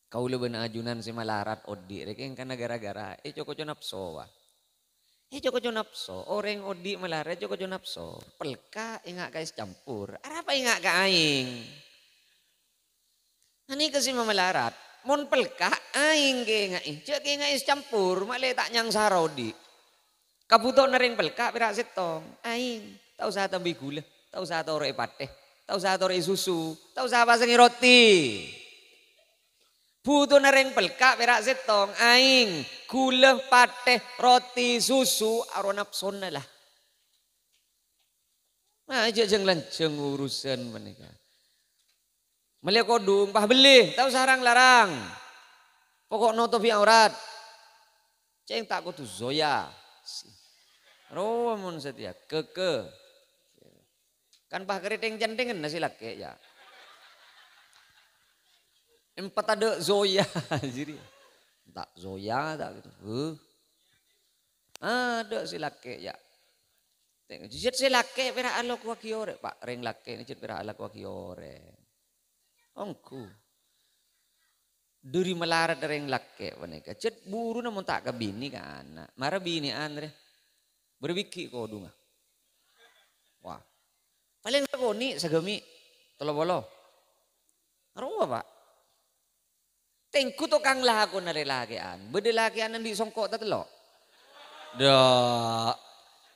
Kau leben ajunan si malarat odi rek kan gara-gara coko nafso wa. Coko nafso orang odi malarat coko nafso. Pelka ingat kais campur. Apa ingat ka aing? Ani kasi mamalarat. Mon pelka aing ke ngai. Cek ke ngai campur male tak nyang sarodi. Kabuto na ring pelka pira setong. Aing tau sa tambi gula, tau sa tore pateh, tau sa tore susu, tau sa pasangi roti. Buto na ring pelka pira setong. Aing gula, pateh, roti, susu aro napson na lah. Nah, jeng lanceng urusan menikah. Melihat kodung, pah beli, tahu sarang larang. Pokok nutupi aurat. Ceng tak kudu zoya. Romun setia, keke. Kan pah keriting jantingan nasi laki ya. Empat ada zoya, jadi tak zoya tak gitu. Ada si laki ya. Jijit si laki pira alok wakiore, Pak ring laki ini jijit pira alok wakiore. Ongku. Duri melarat dari yang laki waneka. Cet buru namun tak ke bini kan anak. Marah bini andre. Berbiki kau dunga. Wah. Paling aku ni segemi. Tolo bolo. Aruh apa? Tengku to kang lah aku nari lakian. Bede lakian di songkok tak telo. Dah.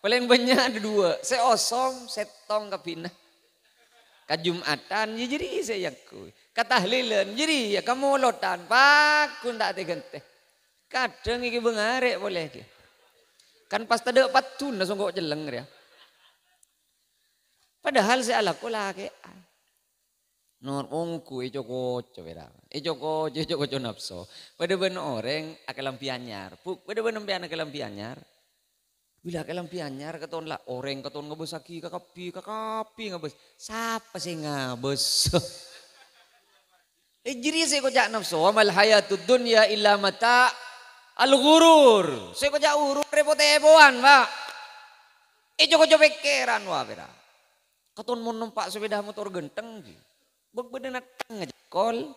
Paling banyak ada dua. Seosong, setong kapina. Kajumatan jadi saya yakui. Katahlilan jadi ya kamu lotan pak kun tak tegente. Kadang iki bengarek boleh ki. Kan pas tade patun langsung kok jeleng ya. Padahal saya laku lagi. Nor ongku ejoko cobera. Ejoko nafso. Pada ben orang akalampi anyar. Puk pada ben ampian akalampi anyar. Bila akalampi anyar keton lah orang keton ngebes aki kakapi ngebes. Siapa sih ngabes? Jadi saya kojak nafsu. Amal hayatud dunya illa mata al-ghurur. Saya kojak urur repot-repotan pak. Joko pikiran wah beda. Keton mau numpak sepeda motor genteng. Berbeda natang ngejengkol.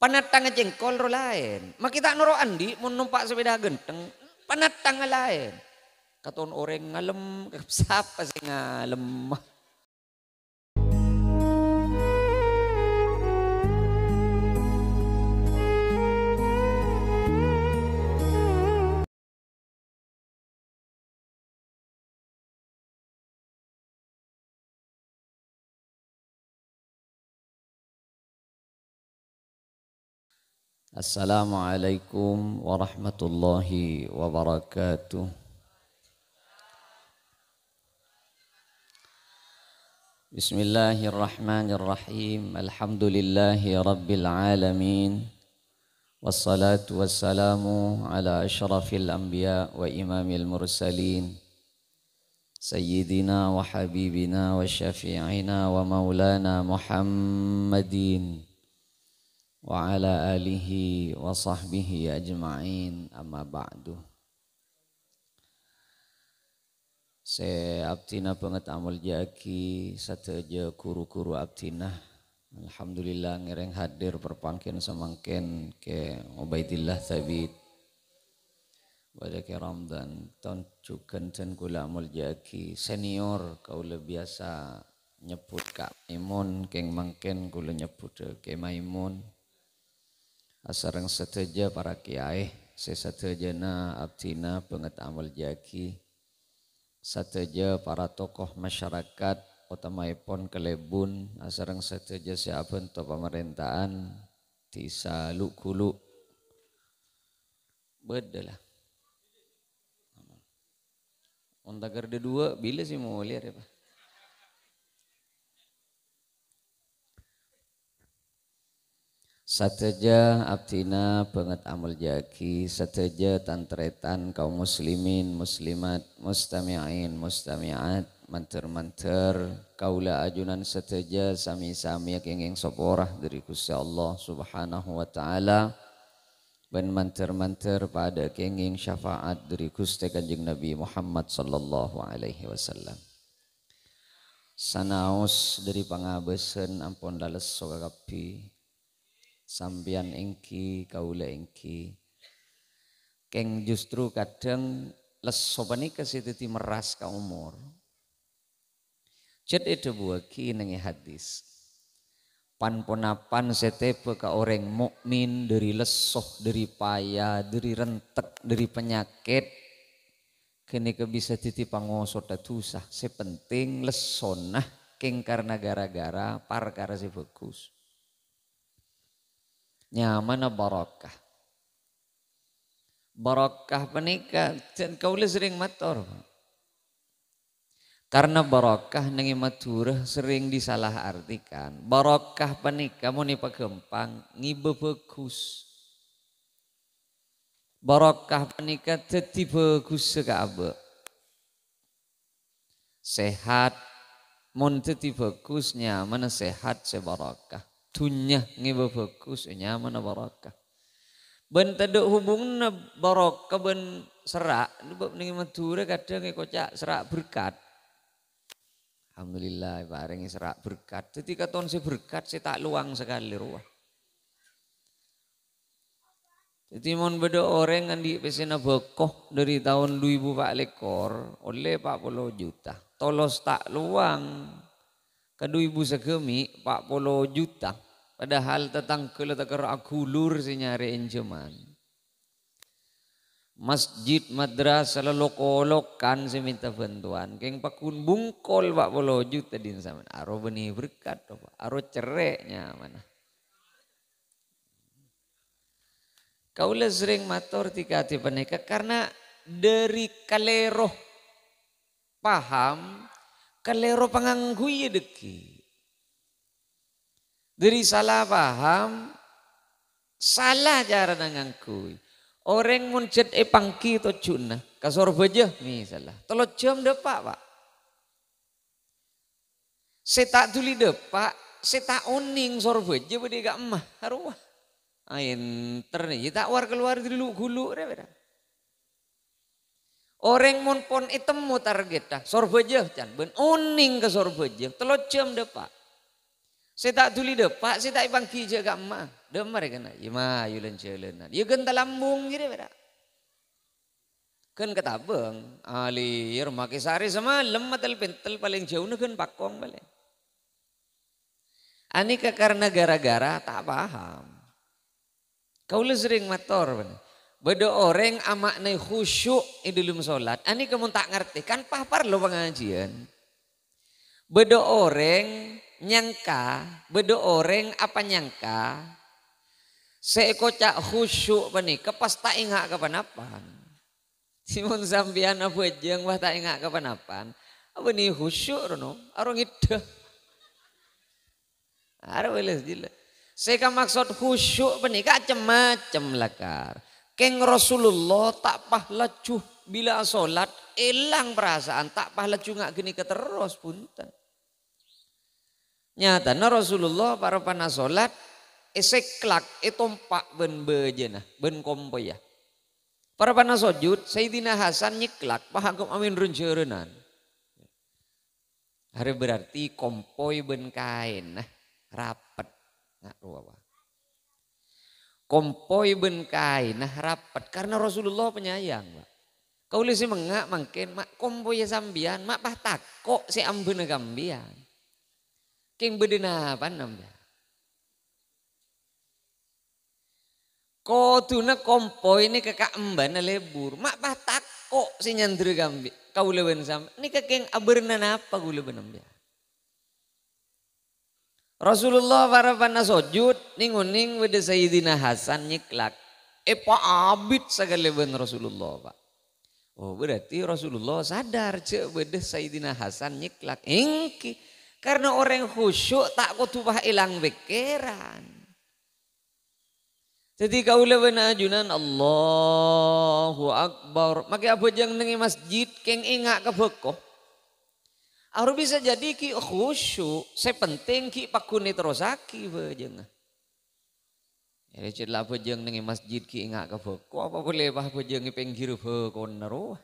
Panatang ngejengkol ro lain. Mak kita noro andi mau numpak sepeda genteng. Panatang lain. Keton orang ngalem. Siapa sih ngalem? Assalamualaikum warahmatullahi wabarakatuh. Bismillahirrahmanirrahim. Alhamdulillahi rabbil alamin. Wassalatu wassalamu ala asyrafil anbiya wa imamil mursalin. Sayyidina wa habibina wa syafi'ina wa maulana Muhammadin. Wa ala alihi wa sahbihi ajma'in amma ba'du. Se abtina penget amal jaki sateja kuru-kuru abtina. Alhamdulillah ngereng hadir perpangkin semangkin ke Ubaidillah Thabit. Pada ke Ramadan tahun cukan ten kula amal jaki senior kaula biasa nyebut Kak Maimun keng mangken kula nyebut ke Maimun. Asarang seteja para kiai, sesatejana abtina penget amal jaki, seteja para tokoh masyarakat, utamaipun kelebun, asarang seteja siapun to pemerintahan, tisa lukulu, bedalah. Untuk garda dua, bila sih mau lihat ya Pak? Sateja abtina penget amal jaki, sateja tantretan kaum muslimin, muslimat, mustami'in, mustami'at, manter-manter, kaula ajunan sateja sami-sami kenging soporah dari Gusti Allah subhanahu wa ta'ala, dan manter-manter pada kenging syafaat dari Gusti Kanjeng Nabi Muhammad sallallahu alaihi wasallam. Sanaos dari pangabesan ampun dales sogakapi. Sampian engki kaula engki. Keng justru kadang leso panika sititi meras ka umur. Cet itu buaki nengi hadis. Pan ponapan setepe ka orang mukmin dari lesoh, dari payah, dari rentek, dari penyakit. Kini ke bisa titi pangoso tatusah. Sepenting lesonah keng karena gara-gara parkara si bagus. Nyamana barokah. Barokah penika dan kaula sering matur. Karena barokah nengi maturah sering disalah artikan. Barokah penika mau nipagempang ngibe bagus. Barokah penika teti bagus sekabe. Sehat mun teti bagusnya mana sehat sebarokah. Dunya ngibe bagus nyaman barokah. Ben taduk hubungna barokah ben serak nengi maturah kadang kocak serak berkat. Alhamdulillah paringi serak berkat. Ketika tahun saya berkat saya tak luang sekali ruah. Jadi mon beda orang yang di pesena bekoh dari tahun 2004 oleh 40 juta. Tolos tak luang ke 2000 segemi 40 juta. Padahal tetang keletakar akulur si nyari enjeman. Masjid madrasah lolok-lolokan saya minta bantuan. Keng pakun bungkol 40 juta din sama. Aro benih berkat, aro cereknya mana. Kaulah sering matur tika hati peneka karena dari kalero paham, kalero panganggui deki. Dari salah paham, salah cara nanganggui. Orang muncet pangki to cuna, kasor baja misalnya. Telo jam depak pak. Saya tak tuli depak, saya tak uning sor baja bade gak emah haruah. Enter nih, tak war keluar dulu gulu deh. Orang mun pon itemu target dah, sorbaja can ben uning ke sorbaja, telo jam depak. Saya tak tuli depak, saya tak bangki jaga emak, demar kena, ima yulen celenan, ya genta lambung gitu beda. Kan ketabeng, alir makai sari semalam matel pentel paling jauh kan pakong balik. Anika karena gara-gara tak paham. Kau lu sering mator, beda orang amak naik khusyuk di dalam solat. Ani kamu tak ngerti kan papar lo pengajian. Beda orang nyangka, beda orang apa nyangka. Seekocak khusyuk panika pas tak ingat kapan-apan. Simon sambian apa jeng wah tak ingat kapan-apan. Apa nih khusyuk no? Arong itu. Arong beles jelas. Saya maksud khusyuk penikah macam-macam lakar. Keng Rasulullah tak pahla cuh bila solat elang perasaan tak pahla cuh ngak gini keterus punten. Nyata na Rasulullah para pana solat eseklak etompak ben bejena ben kompoya. Para pana sujud Sayyidina Hasan nyiklak pahagum amin runcerenan. Hari berarti kompoi ben kain nah rapet. Kompoi ben kain nah rapat karena Rasulullah penyayang Pak. Kau lesi mengak mangken mak kompoi sambian mak pah takok si ambena gambian. Keng bedena apa namanya? Ko tuna kompoi ini kakak embana lebur mak pah takok si nyandre gambi. Kau leben sam ini kakeng aberna apa gue leben ambian. Rasulullah para pana sujud ninguning wede Sayyidina Hasan nyiklak. Pak abid sagaleben Rasulullah Pak. Oh berarti Rasulullah sadar cek wede Sayyidina Hasan nyiklak. Engki karena orang khusyuk tak kutubah ilang bekeran. Jadi kau leben ajunan Allahu Akbar. Maka apa jang nengi masjid keng ingat kebekoh. Aru bisa jadi ki khusyuk, saya penting ki pakuni terosaki bejeng. Ya celah bejeng nengi masjid ki ingat ke beko apa boleh bah bejeng penggir bekon naruh.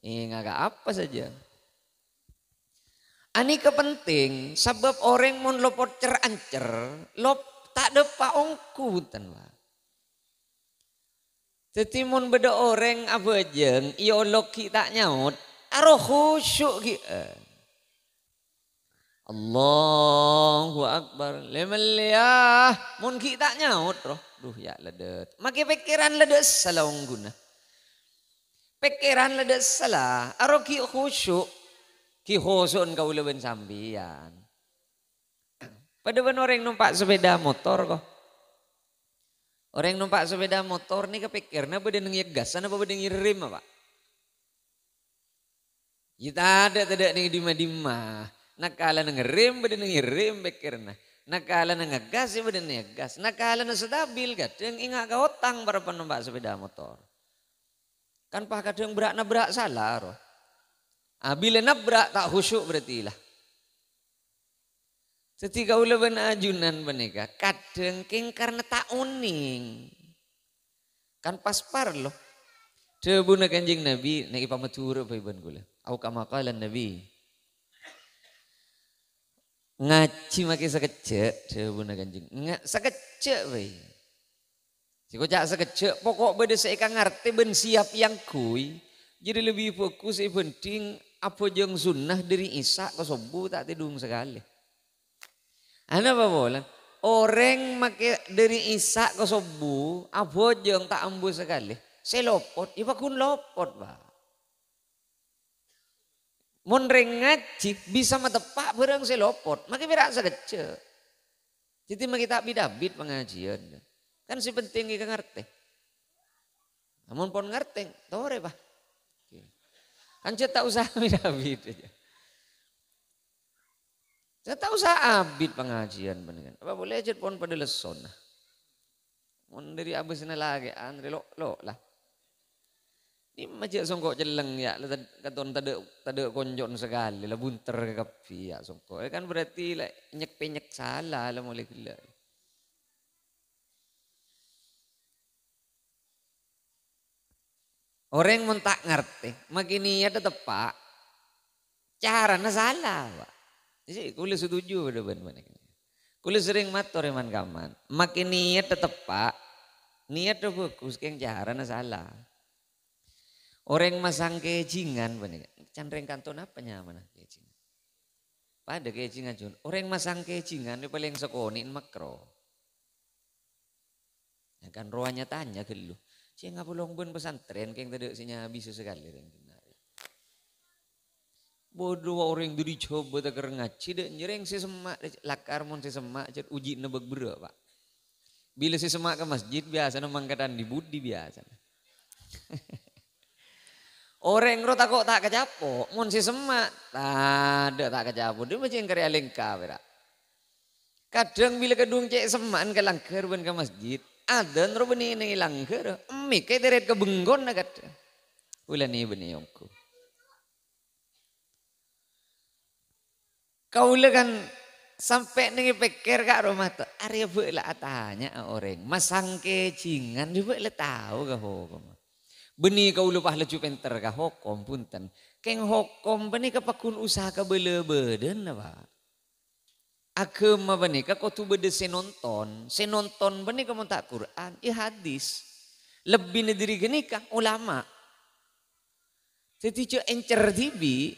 Ingat apa saja. Ani kepenting sebab orang mon lopot cerancer, lop tak depa ongku ten Pak. Tetimun beda orang apa jeng iolog kita nyaut aroh khusyuk kita. Allahu Akbar lemeliyah mun kita nyaut roh duh ya ledet make pikiran ledet salah guna pikiran ledet salah aro ki khusyuk ki khosun kau leben sambian pada orang numpak sepeda motor kok orang numpak sepeda motor nih kepikirnya beda nengir gasan apa beda ngirim apa kita ada tidak nih dima-dima nakala ngerim beda ngirim pikirna nakala ngegas beda ngegas nakala stabil kadang ingat ka otang para penumpang sepeda motor kan pak kadang berak nabrak salah roh bila nabrak tak khusyuk berarti lah ketika ulah ben ajunan beneka kadang king karena tak uning kan pas par loh debuna kanjeng Nabi niki pamatur apa iban kula au kama qala Nabi ngaji makin sekecek debuna kanjeng sekecek bae si kocak sekecek pokok beda seika ngerti ben siap yang kui jadi lebih fokus penting apa jeng sunnah dari Isa ke subuh tak tidung sekali ana apa bolan orang make dari Isa ke subuh apa jeng tak ambu sekali selopot iba kun lopot ba mun reng ngaji bisa matepak barang selopot make berak sekecek jadi make tak bidabit pengajian kan si penting kita ngerti namun pun ngerti tore bah kan tak usah bidabit aja saya tak usah abid pengajian bener apa boleh aja pun pada leson mun dari abis lagi andre lo lah ini macam songkok jeleng ya, katon tade konjon sekali lah bunter ke kapi ya songkok. Kan berarti lah nyek penyek salah lah mulai gila. Orang mun tak ngerti, makin niat tepak, caranya salah pak. Jadi kulis setuju pada benar. Kulis sering matur eman kaman, makin niat tepak, niat tu bagus, keng caranya salah. Orang masang kejingan, candreng kanton apa nyaman kejingan? Pada kejingan Jun, orang masang kejingan itu paling sekonin makro. Ya kan rohnya tanya ke lu, cie ngapa long bun pesantren, keng tadi sinya bisa sekali. Bodoh orang dari coba tak ngaji, dek nyereng si semak, lakar mon si semak, cet uji nebak berapa? Bila si semak ke masjid biasa, nomang kadang di budi biasa. Orang ro takok tak kecapo, mun si semak, tak kecapo, dia macam karya lengkap berak. Kadang bila kedung cek semak ke langker ben ke masjid, ada ro beni ini langker, emik kayak teret ke benggon nak kata. Ulah ni beni yongku. Kau kan sampai nengi pikir kak rumah tu, Arya buat lah tanya orang, masang kejingan, dia buat lah tahu kah hukum. Beni kau lupa lecu penter kah hukum punten. Keng hukum beni kapakun usaha ka bele-beden apa. Agama beni kau tu bede senonton beni kau tak Quran, hadis. Lebih negeri geni kah ulama. Jadi cu encer tibi.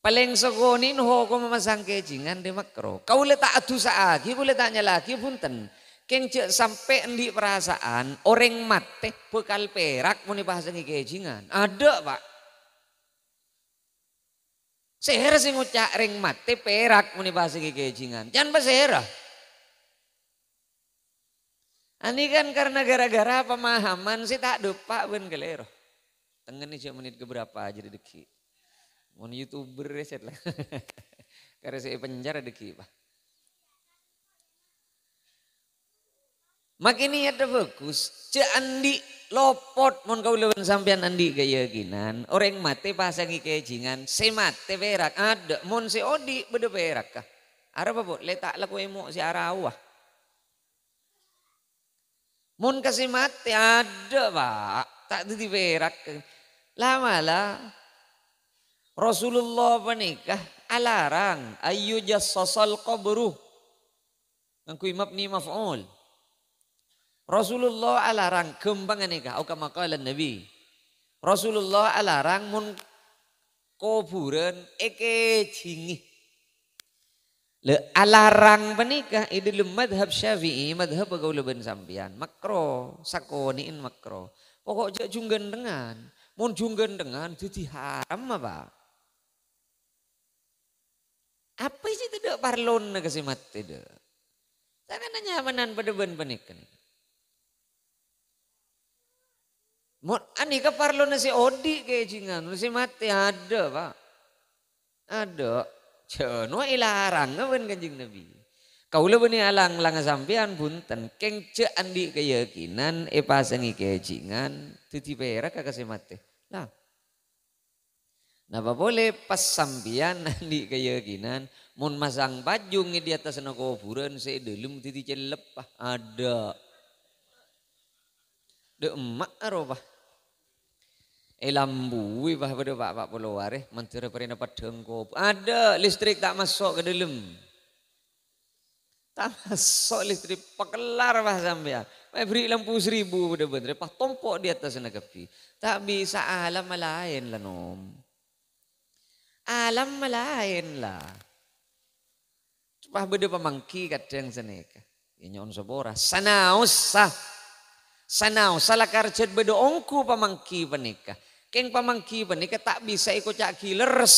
Paling sekonin hukum memasang kejingan di makro. Kau letak atu saagi, boleh tanya lagi punten. Keng cek sampai di perasaan orang mate bekal perak mau dipasangi kejingan. Ada pak. Seher sih ngucak ring mate perak mau dipasangi kejingan. Jangan pasera. Ini kan karena gara-gara pemahaman sih tak dupa ben kelero. Tengen nih menit keberapa aja deki. Mau YouTuber reset lah. Karena saya penjara deki pak. Makin niat bagus, cek andi lopot mon kau lewan sampean andi keyakinan. Orang mati pasangi kejingan, se mati perak ada, mon se odi beda perak kah? Ara apa letak laku emo si arawah. Mon kasih mati ada pak, tak di perak. Lama lah. Rasulullah menikah alarang ayu jassasal qabruh. Ngangkui mabni maf'ul. Rasulullah alarang kembangan nikah. Au kama qala Nabi. Rasulullah alarang mun kuburan eke cingih. Le alarang menikah itu dalam madhab Syafi'i, madhab pagaulaban sampian makro, sakoniin makro. Pokok jak junggan dengan, mun junggan dengan jadi haram apa? Apa sih tidak parlon na kasi mat tidak? Jangan nyamanan pada ben penikah. Mun ani ka parlon na si Odi kaya jingan, si mati ada pak, ada. Jono ilarang ngawen Kanjeng Nabi. Kaula beuni alang lang sampean punten keng ce andi keyakinan pasangi kejingan titi perak ka mate. Lah. Napa boleh pas sampean andi keyakinan mun masang bajung di atas na kuburan sedelum titi celep ada. De emak arobah. Lambui bah pada pak poloware menteri perina padengkop ada listrik tak masuk ke dalam tak masuk listrik pakelar bah sampean beri lampu 1000 pada bener pak tompok di atas nagapi tak bisa alam lain lah nom alam lain lah bah beda pemangki kadang seneka nyon sobora sanausah salah karjat beda ongku pemangki penikah keng pamangki penikah tak bisa ikut cak leres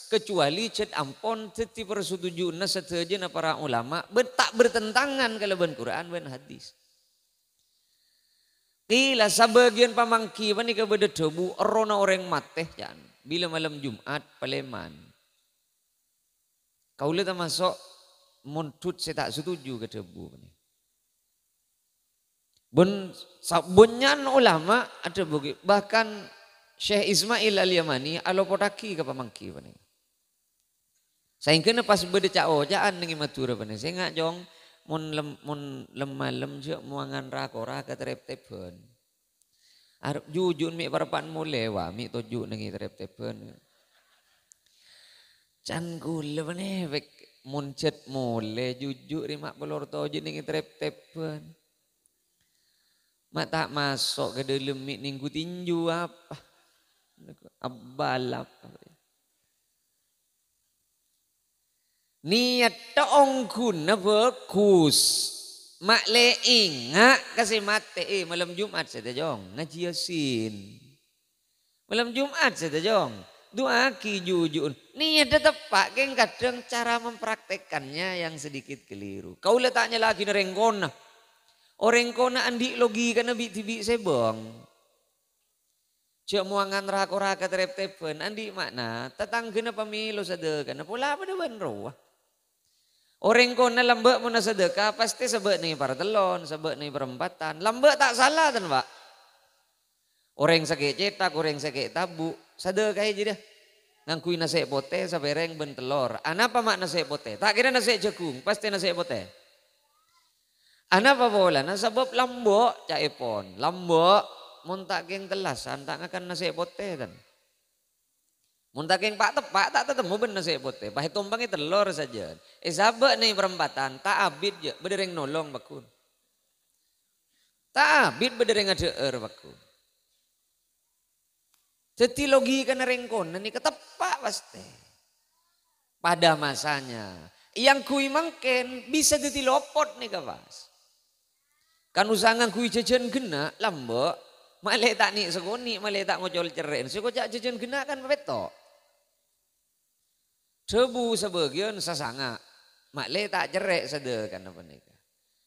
kecuali cet ampon teti persetujuan setujuan para ulama tak bertentangan kalau ben Quran ben hadis. Kila sebagian pamangki penikah beda debu rona orang mateh jan bila malam Jumat Paleman. Kau lihat masuk muntut saya tak setuju ke debu penikah. Bunyan ulama ada begitu bahkan Syekh Ismail Al-Yamani alopotaki ke pamangki pani. Saya kena pas beda cak ojaan nengi matura pani. Saya ngak jong mun lemalem je muangan rakora ke terep-tepen. Arep jujun mi parapan mule wa mi toju nengi terep-tepen. Can gula pani wek muncet mule jujur rimak pelor toju nengi terep-tepen. Mak tak masuk ke dalam minggu tinju apa. Abalap. Niat taong guna bagus. Mak le ingat kasih mate malam Jumat saya jong ngaji Yasin. Malam Jumat saya jong doa ki jujun. Niat tepak keng kadang cara mempraktekannya yang sedikit keliru. Kau letaknya lagi nerenggona. Orang kona andi logika nabi tibi sebong. Cak muangan raka terep-tepen andi makna tetanggana pemilu sedekah. Pula pada benro. Orang kona lambak muna sedekah pasti sebut nih partelon, sebut nih perempatan. Lambak tak salah kan pak. Orang sakit cetak, orang sakit tabu. Sedekah aja dah. Ngangkui nasi pote sabereng bentelor. Anapa mak nasi pote? Tak kira nasi jagung, pasti nasi pote. Anapa bola? Nasabab lambok cak epon. Lambok. Muntak geng telasan tak akan nasi pote kan. Muntak geng pak tepak tak tetemu ben nasi pote. Pahit tumpangnya telur saja. Sabak nih perempatan tak abid je bedereng nolong bakun. Tak abid bedereng adeer bakun. Jadi logika nerengkon ini ketepak pasti. Pada masanya yang kui mangken bisa ditilopot nih kawas. Kan usangan kui jajan gena lambok. Malek tak nik segoni, malek tak ngocol ceren. Siko cak jajan gena kan petok. Debu sebagian sasanga. Malek tak cerek sedekan apa nika.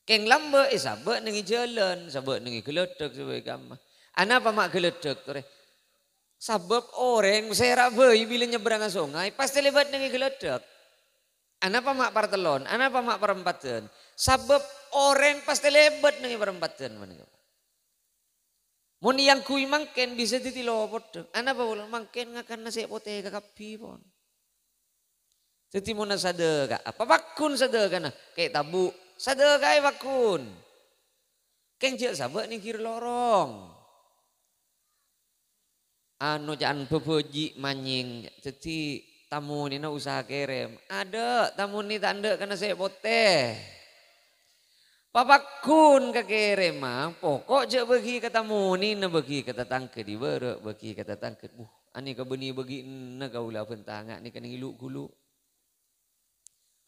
Keng lambe sabak nengi jalan, sabak nengi geledek sebagai gamah. Anapa mak geledek tore? Sabab orang serak bayi bila nyebrang sungai pasti lebat nengi geledek. Anapa mak partelon, anapa mak perempatan. Sabab orang pasti lebat nengi perempatan menika. Mun yang kui mangken bisa ditilopot. Ana pa ulang mangken ngakan nasi pote kakapi pon. Jadi mun sadeka apa bakun sadeka na kayak tabu sadeka ay bakun. Keng cek sabak ni kir lorong. Anu jangan beboji manying. Jadi tamu ni na usaha kerem. Ada tamu ni tanda kana nasi pote. Papakun kakere mah pokok je bagi kata muni na bagi kata tangke di bere bagi kata tangke ani ka beni bagi na kaula pentangan ni kan ngilu kulu.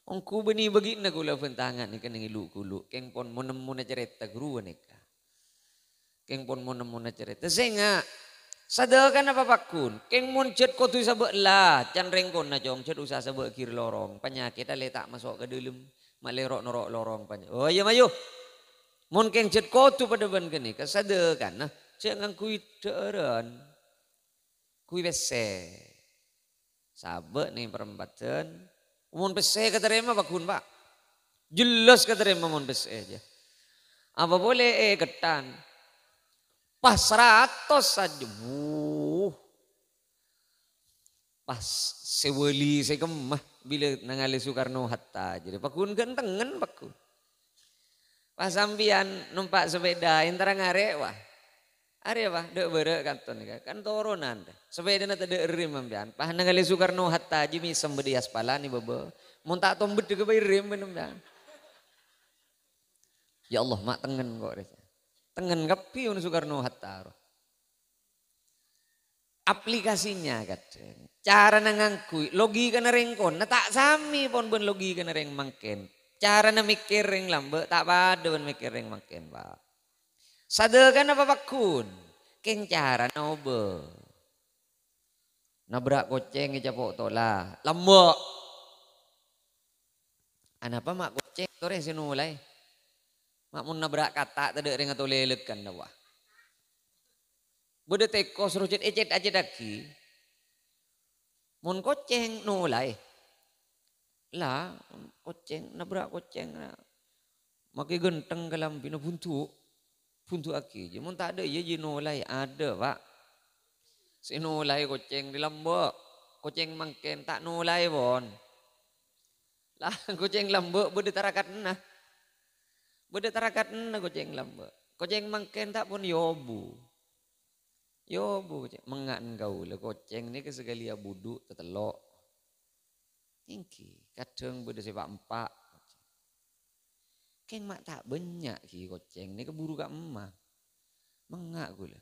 Ongku beni bagi na kaula pentangan ni kan ngilu kulu. Keng pon mo nemu na cerita guru nika. Keng pon mo nemu na cerita. Senga sadakan apa pakun. Keng mon cet ko tu sabek lah. Can rengkon na jong cet usah sabek kiri lorong. Penyakit letak masuk ke dalam. Malerok norok lorong panjang. Oh iya mayu. Mon keng cet kotu pada ban kini kasadakan nah jangan kui deren. Kui bese. Sabe nih perempatan. Mon bese keterima bakun pak. Jelas keterima mon bese aja. Apa boleh ketan. Pas 100 saja. Pas seweli sekemah bila nangali Soekarno Hatta jadi pakun gentengan pakun. Pas sampian numpak sepeda intara ngare wah. Are wah dek bere kanton kan toronan. Sepeda na tade rim ambian. Pas nangali Soekarno Hatta jimi sembedi aspalani bebe. Mun tak tombet ke bayi rim ambian. Ya Allah mak tengen kok rek. Tengen kapi un Soekarno Hatta. Aplikasinya kadang. Cara nangangkui logika na rengkon na tak sami pon ben logika na reng mangken. Cara na mikir reng lambe tak pada ben mikir reng mangken pak. Sadakan apa pakun? Keng cara na obe. Nabrak koceng ijapok tola. Lambok. Anapa mak koceng tore sinulai. Mak mun nabrak kata tade reng atau lelekan na wah. Bude teko suruh cet ecet aja daki. Mun koceng nulai. Lah koceng nabrak koceng na. Maki genteng kalam pina buntu. Buntu aki. Mun tak ada ya je nulai ada pak. Si nulai koceng di lambok. Koceng mangken tak nulai bon. Lah koceng lambok bude tarakat na. Bude tarakat na koceng lambok. Koceng mangken tak pun yobu. Yobu mengan kau le koceng ni kesegala budu tetelok. Ingki kadang bude sepak empak. Keng mak tak banyak ki koceng ni keburu kak emak. Mengak gula.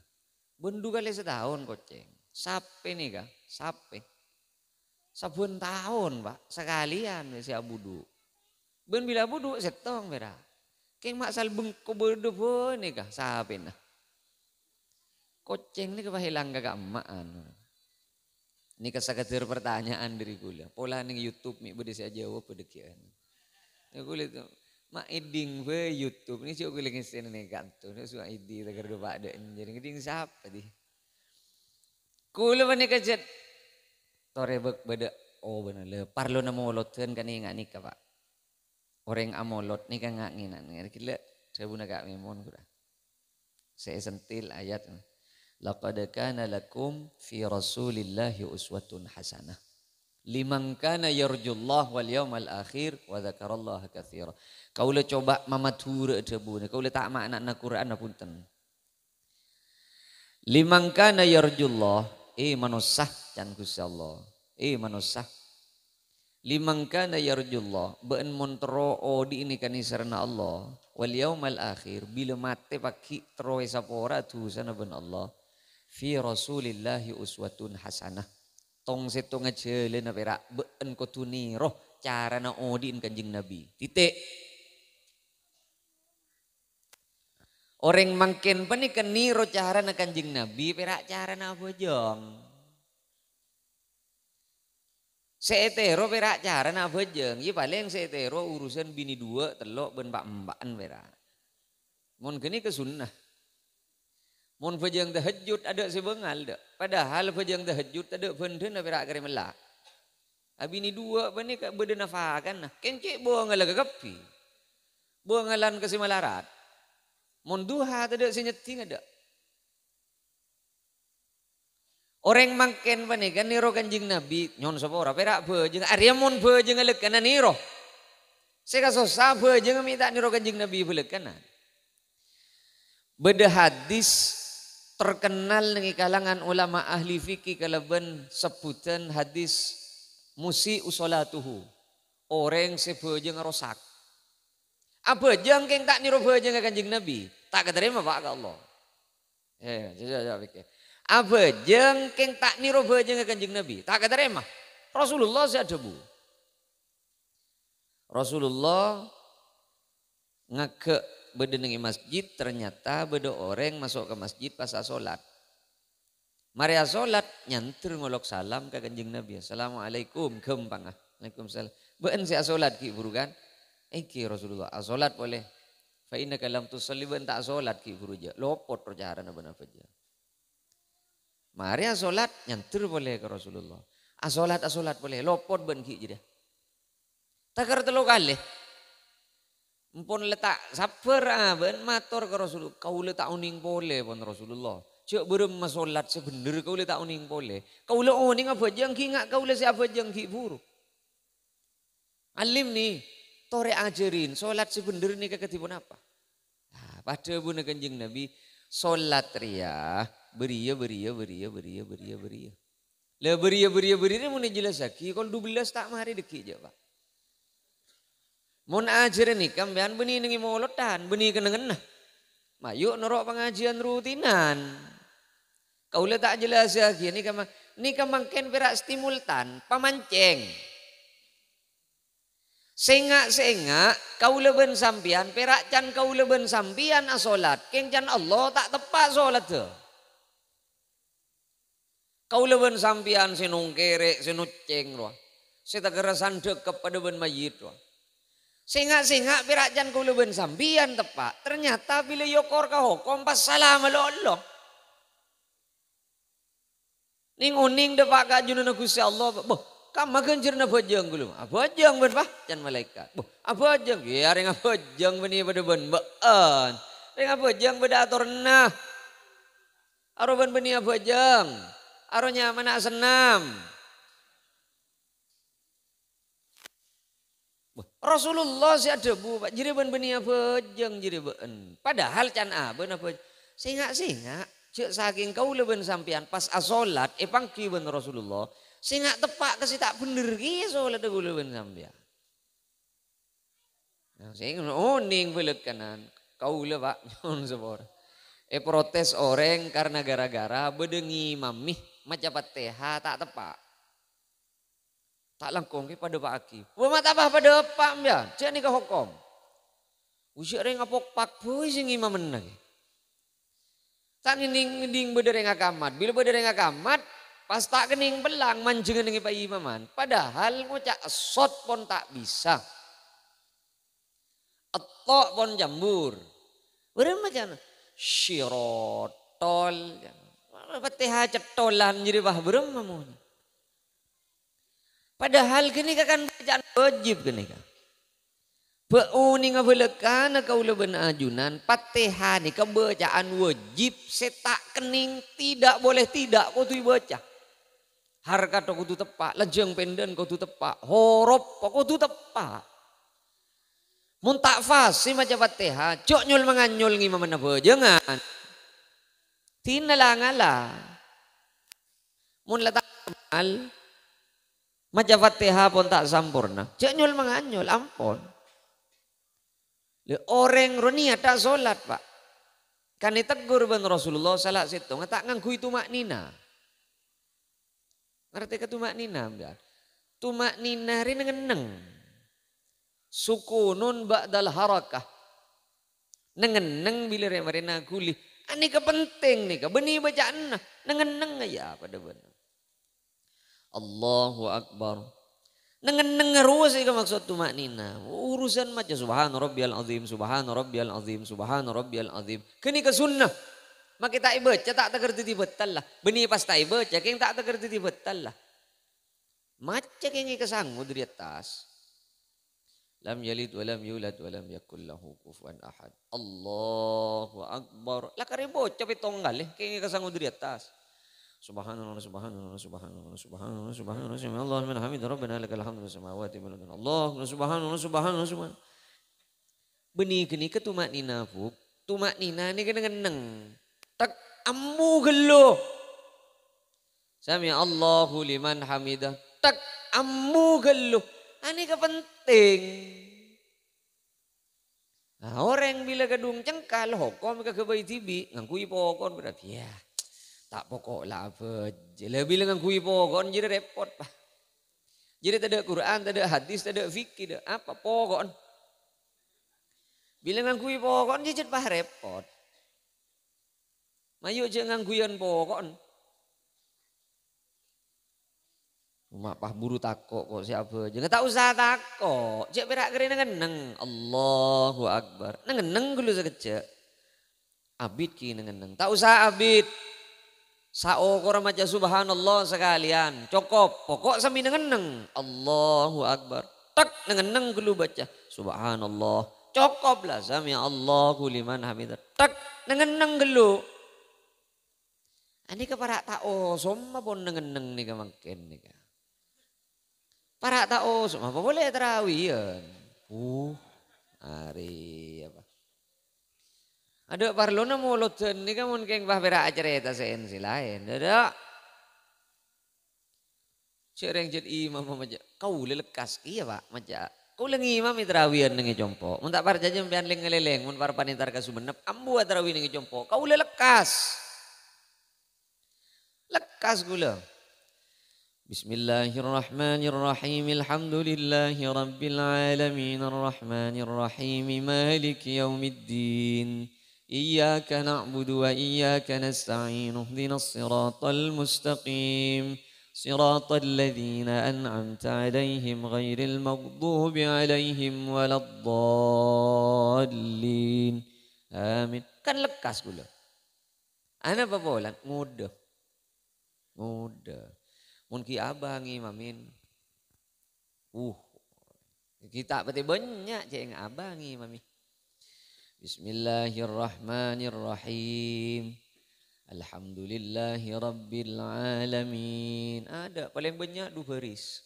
Bendu kali setahun koceng. Sape nih kah? Sape. Sabun tahun pak. Sekalian si abudu. Ben bila budu setong merah. Keng mak salbeng ko bedo nih kah? Sape nah. Koceng ni kepahilang kakak emak anu. Ini kesakatir pertanyaan dari gula. Pola ning YouTube mi bede saya jawab pedekian. Ya gula itu mak iding be YouTube ni siok gula ngisen ni kanto. Ni suka idi tegar do pak de jadi ngiding siapa di. Gula bani kajet. Tore bek bede oh benar le parlo na molotkeun kan ingat nikah pak. Orang amolot ni kan ngak nginan. Kira saya buna kak memon gula. Saya sentil ayat. Laqad kana lakum fi Rasulillahi uswatun hasanah. Liman kana yarjullah wal yawmal akhir wa dzakarallaha katsira. Kaula coba mamatur debu. Kaula tak makna na Quran punten. Liman kana yarjullah manusah can Gusti Allah. Manusah. Liman kana yarjullah ben montro odi ini kan sarana Allah wal yawmal akhir bila mate paki troe sapora tu sana ben Allah. Fi Rasulillahi uswatun hasanah. Tong setong ngejele na perak been ko tuniro cara na odin kanjeng Nabi. Titik. Orang mangken pa ni kaniro cara na kanjeng Nabi perak cara na bojong. Seetero perak cara na bojong. Iya paling seetero urusan bini dua telok ben pak mbaan perak. Mon kini ke sunnah. Mun pejang tahajud ada sebengal dak. Padahal pejang tahajud ada benden na perak kare melak. Abi ni dua bani ka bede nafakan nah. Kengke buang ngalaga kapi. Buang ngalan ke simalarat. Mun duha ada senyeting ada. Orang mangken bani kan niro kanjing Nabi nyon sapa ora perak bejeng arya mun bejeng ngalek kana niro. Seka susah bejeng minta niro kanjing Nabi belek kana. Beda hadis terkenal dengan kalangan ulama ahli fikih kalaban sebutan hadis musi usolatuhu. Orang sebejeng rosak. Apa jengking tak niru bejeng ke Kanjeng Nabi? Tak keterima Pak ke Allah. Coba pikir. Apa jengking tak niru bejeng ke Kanjeng Nabi? Tak keterima. Rasulullah saya debu. Rasulullah ngake bedenengi masjid, ternyata beda orang masuk ke masjid pas sholat. Mari sholat nyantur ngolok salam ke Kanjeng Nabi. Assalamualaikum kempang. Waalaikumsalam. Ben saya sholat ki buru kan? Ki Rasulullah sholat boleh. Fa innaka lam tusalli ben tak sholat ki buru je. Lopot perjalanan apa aja. Mari sholat nyantur boleh ke Rasulullah. Sholat boleh. Lopot ben ki je. Takar telo kali. Mpun letak sabar ben matur ke Rasulullah. Kau letak uning boleh pun Rasulullah. Cuk berem masolat sebener kau letak uning boleh. Kau le uning apa jeng ki ngak kau le siapa jeng ki buru. Alim nih, tore ajarin solat sebener nih ketipun apa? Nah, pada buna Kanjeng Nabi solat ria beria. Lah beria mau jelas lagi kalau 12 tak mari deki aja Pak. Mun ajarin nih kambean beni nengi molotan, beni kenengen. Mayuk norok pengajian rutinan. Kau le tak jelas lagi ni kamangken perak stimultan, pamancing. Sengak kau leben sampian, perak can kau leben sampian asolat. Keng can Allah tak tepat solat tu. Kau leben sampian sinung kerek, sinuceng roh. Setagerasan dek kepada ben mayit roh. Sengak perak can kau leben sampian tepat. Ternyata bila yokor kau hukum pas salam Allah. Ning uning depak kajunana Gusti Allah. Boh, kama genjerna bojang gulung. Bojang ben bah can malaikat. Boh, bojang ya ring bojang beni pada ben baan. Ring bojang beda aturna. Aro ben beni bojang. Aro nyaman senam. Boh, Rasulullah si ada bu, jadi ben beni bojang jadi ben. Padahal can ben apa? Singak. Cek saking kau leben sampian pas asolat pangki ben Rasulullah singak tepak kasi tak bener ki solat kau leben sampian. Nah, sing oning belek kanan kau le Pak nyon sebor. Protes orang karena gara-gara bedengi mamih macapat TH tak tepak. Tak langkong ki pada Pak Aki. Wa mat apa pada Pak ya? Cek ni ke hukum. Usia reng apok pak boy sing imam menang. Tak ninding bedereng akamat. Bila bedereng akamat, pas tak kening belang manjengan dengan Pak Imaman. Padahal ngucak sot pun tak bisa. Etok pun jambur. Berapa macam syirotol. Petiha cetolan jadi bah berapa mau. Padahal kini kan bacaan wajib kini kan. Beuning abelekan kau leben ajunan Fatihah ni kebacaan wajib setak kening tidak boleh tidak kau tu baca. Harkat kau tu tepak, lejeng penden kau tu tepak, horof kau tu tepak. Mun tak fasi macam Fatihah, cok nyul menganyul ngima mana jangan. Tinalangala. Mun letak mal macam Fatihah pun tak sampurna. Cok nyul menganyul ampun. Orang ronia tak solat Pak. Kan ditegur ben Rasulullah salah situ. Tak nganggu itu maknina. Ngerti ke tu maknina? Tu maknina rin ngeneng. Sukunun ba'dal harakah. Nengeneng bila remarina guli. Ini kepenting nih. Benih bacaan. Nengeneng aja pada benar. Allahu Akbar. Nengen ruas itu maksud tu maknina. Urusan macam subhana rabbiyal azim, subhana rabbiyal azim, subhana rabbiyal azim. Kini ke sunnah. Mak kita ibaca tak tergerti betal lah. Benih pas tak ibaca keng tak tergerti betal lah. Macam keng kesangu dari atas. Lam yalid wa lam yulad wa lam yakul lahu kufuwan ahad. Allahu Akbar. Lah kare bocah pitonggal keng kesangu dari atas. Subhanallah subhanallah subhanallah subhanallah subhanallah subhanallah man hamid rabbana lakal hamdu samawati wal ardi Allah subhanallah subhanallah subhanallah benih kini ke tumak nina fuk tumak nina ni kena ngeneng tak ammu gelo sami Allahu liman hamidah tak ammu gelo ani ke penting Nah, orang bila gedung cengkal hokom ke kebai tibi ngangkui pokon berarti ya tak pokok lah apa. Lebih ngangkui pokon jadi repot pak. Jadi tak ada Quran, tak ada hadis, tak ada fikih, tak apa pokon. Bila ngangkui pokon jadi bah repot. Mayu je ngangkuyan pokon. Mak pah buru takok kok siapa aja. Nggak tak usah takok. Cek berak keren ngeneng. Allahu Akbar. Ngeneng dulu sekecil. Abid ki ngeneng. Tak usah abid. Sao korang maca subhanallah sekalian. Cokop. Pokok sami ngeneng. Allahu Akbar. Tak ngeneng dulu baca. Subhanallah. Cokop lah sami Allahu liman hamidah. Tak ngeneng dulu. Ini ke para tao. Somma pun ngeneng nih kemakin nih ka. Para tao, apa boleh terawihan. Hari apa? Ada parlona mulutan ni kamun keng bah bera cerita sen si lain. Ada. Cereng jad imam maja. Kau lekas iya pak maja. Kau lengi imam terawihan nengi jompo. Mun tak par jajan pian lengeleleng mun par panitar kasubenep ambu terawih nengi jompo. Kau lekas. Lekas gula. Bismillahirrahmanirrahim. Alhamdulillahi rabbil alamin. Arrahmanirrahim. Maliki yaumiddin. Iyyaka na'budu wa iyyaka nasta'in. Ihdinas siratal mustaqim. Siratal ladzina an'amta 'alaihim ghairil maghdubi 'alaihim waladdallin. Amin. Kan lekas gula. Ana apa bolan? Mudah. Mun ki abang imamin. Kita berarti banyak ceng abang imami. Bismillahirrahmanirrahim. Alhamdulillahi rabbil alamin. Ada paling banyak 2 baris.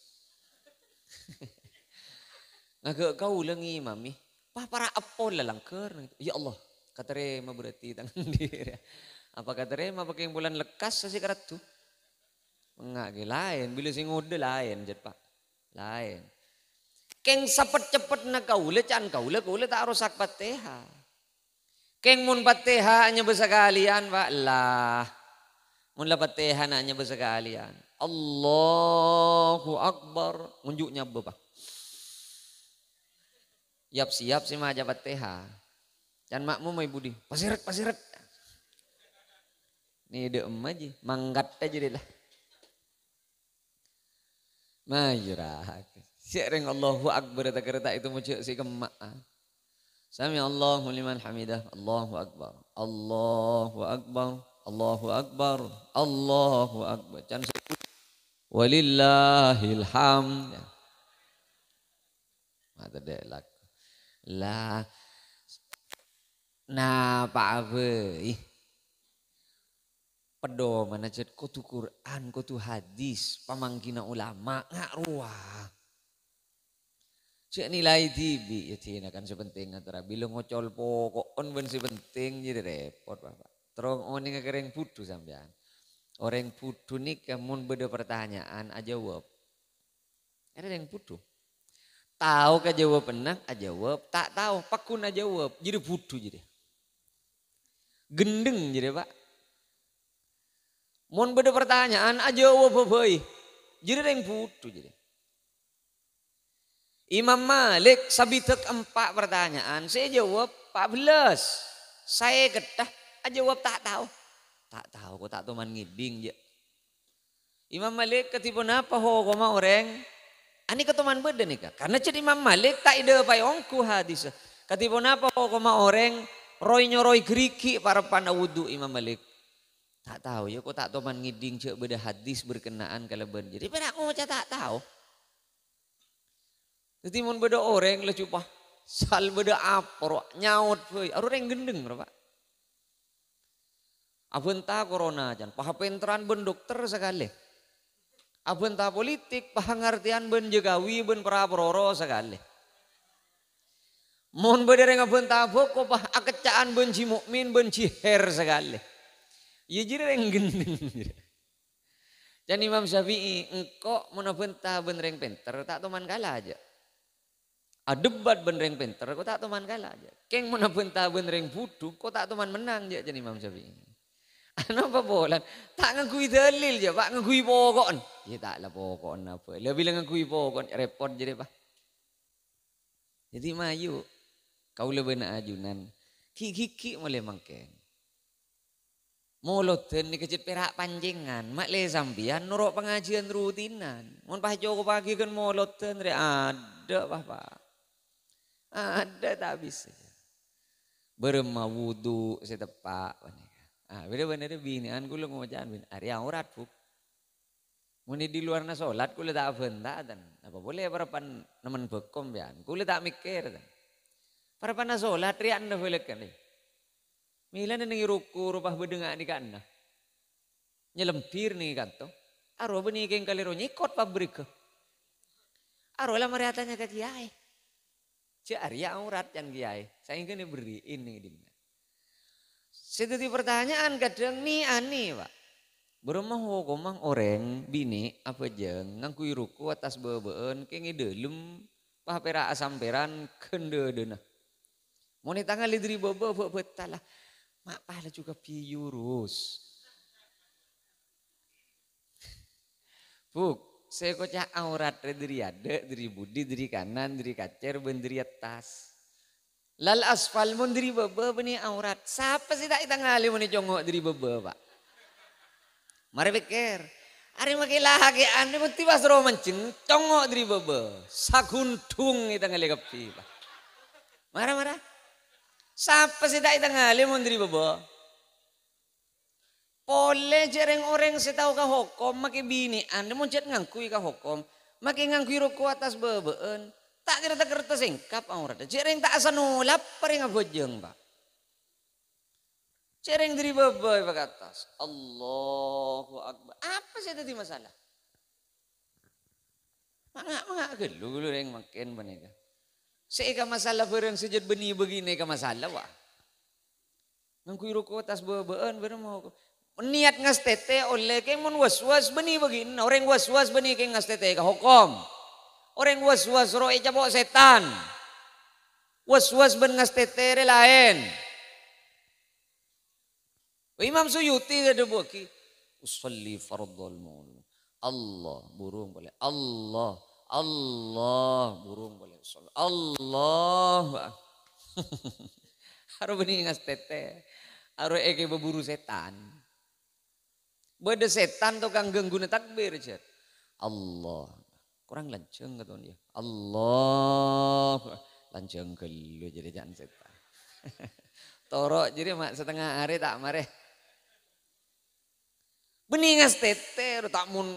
Ngagak kau lang imami. Para apol lang ker. Ya Allah, katerema berarti tangan dia. Apa katerema pakai bulan lekas sa sikarat tu? Enggak lain, bila sing ngode lain jet pak, lain. Keng cepet na kaula can kaula tak rusak pateha. Keng mun pateha hanya besakalian pak lah, mun la pateha hanya besakalian. Allahu Akbar, munjuknya apa pak? Yap siap si maja pateha. Dan makmu mai budi, pasiret. Nih de aja, manggat aja deh lah. Majrah. Sering Allahu Akbar kereta itu muncul si kemak. Sami Allahu liman hamidah. Allahu Akbar. Allahu Akbar. Allahu Akbar. Allahu Akbar. Can walillahil hamd. Mata delak. Lah. Nah, Pak Abe. Pedo mana cet kutu Quran, kutu hadis, pamangkina ulama ngak ruah. Cek nilai tibi ya cina kan sepenting antara bila ngocol pokok on ben sepenting jadi repot bapak. Terus oni ngekereng putu sampean. Orang putu nih kamun beda pertanyaan aja jawab. Ada yang putu. Tahu ke jawab penang aja jawab, tak tahu pakun aja jawab. Jadi putu jadi. Gendeng jadi pak. Mon beda pertanyaan aja wababai. Jadi yang putu jadi. Imam Malik sabitek 4 pertanyaan. Saya jawab 14. Saya ketah aja jawab tak tahu. Tak tahu kok tak teman ngiding je. Imam Malik ketipun apa ho koma orang. Ani keteman beda nih kak. Karena jadi Imam Malik tak ide payongku hadis. Ketipun apa ho koma orang. Roy nyoroy geriki para panawudu Imam Malik. Tak tahu ya kok tak toman ngiding cek beda hadis berkenaan kalaban. Jadi pada aku tak tahu. Jadi mun beda orang lah cupa sal beda apa nyaut euy. Orang gendeng Pak. Abenta corona jan pahapenteran ben dokter sekali. Abenta politik pahangartian ben jegawi ben praproro sekali. Mun beda reng abenta boko pah akecaan ben ci mukmin ben ci her sekali. Ya jadi yang gendeng. Dan Imam Syafi'i engkau menabenta benereng penter tak teman kalah aja. Debat benereng pinter, kok tak teman kalah aja. Keng mana bentah benereng butuh, kok tak teman menang aja jadi Imam Syafi'i. Apa bolan? Tak ngakui dalil aja, Pak ngakui pokokon. Ya taklah pokokon apa. Lebih bilang ngakui pokokon repot jadi Pak. Jadi mayu kau lebih nak ajunan. Kiki mulai mangken. Moloten ni kecil perak panjengan. Mak le sambian norok pengajian rutinan. Mun pah joko pagi kan moloten ada Pak. Ada tak bisa. Berma wudu setepak. Bener-bener binian kula mau jalan bin. Ari aurat buk. Muni di luar na solat kula tak benta dan apa boleh parapan nemen bekom bian. Kula tak mikir dan. Parapan na solat rian na boleh kan. Mila na ruku rupah bedengak di kana. Nyelempir nih kanto. Aro beni keng kaliro nyikot pabrik. Aro lah mariatanya ke kiai. Cari aurat yang kiai. Saya ingin beri ini dimana. Seperti pertanyaan kadang nih aneh Pak. Berumah hukumang orang bini apa jeng ngangkui ruku atas bebeen kengi delum pahpera asamperan kende dena. Mau tanggal lidri bebe betalah. Mak pala juga piurus. Buk, saya kocak aurat dari ada, dari budi, dari kanan, dari kacer, dari atas. Lal asfal mun dari bebe beni aurat. Siapa sih tak kita ngali mun jongok dari bebe Pak. Mari pikir. Ari makilah hake ane mun tiba sero menceng congok dari bebe. Saguntung kita ngali kepi Pak. Marah-marah. Siapa sih tak kita ngali mun dari bebe. Pole jereng orang setahu ka hukum maki bini ane mun cet ngangkui ka hukum maki ngangkui ruku atas bebeen. Tak kira-kira singkap aurat. Cereng tak asa nulap paring abojeng Pak. Cereng dari babai Pak atas. Allahu Akbar. Apa sih tadi masalah? Mangak gelu yang makin benika. Seika masalah bareng sejat benih begini ke masalah Pak. Ngangkui ruku atas bebeen bareng mau. Niat ngas tete oleh keng mun was-was benih begini. Orang was-was benih keng ngas tete ke hukum. Orang was-was roe cabok setan. Was-was ben ngas tetere lain. Imam Suyuti ada buki. Usolli fardhal maul. Allah burung boleh. Allah burung boleh. Allah. Haru benih ngas tete. Haru eke berburu setan. Beda setan tukang gengguna takbir jet. Allah. Kurang lanceng kata dia. Allah. Lanceng gelu jadi jangan setan. Torok jadi mak setengah hari tak mareh. Beningas tete tak mun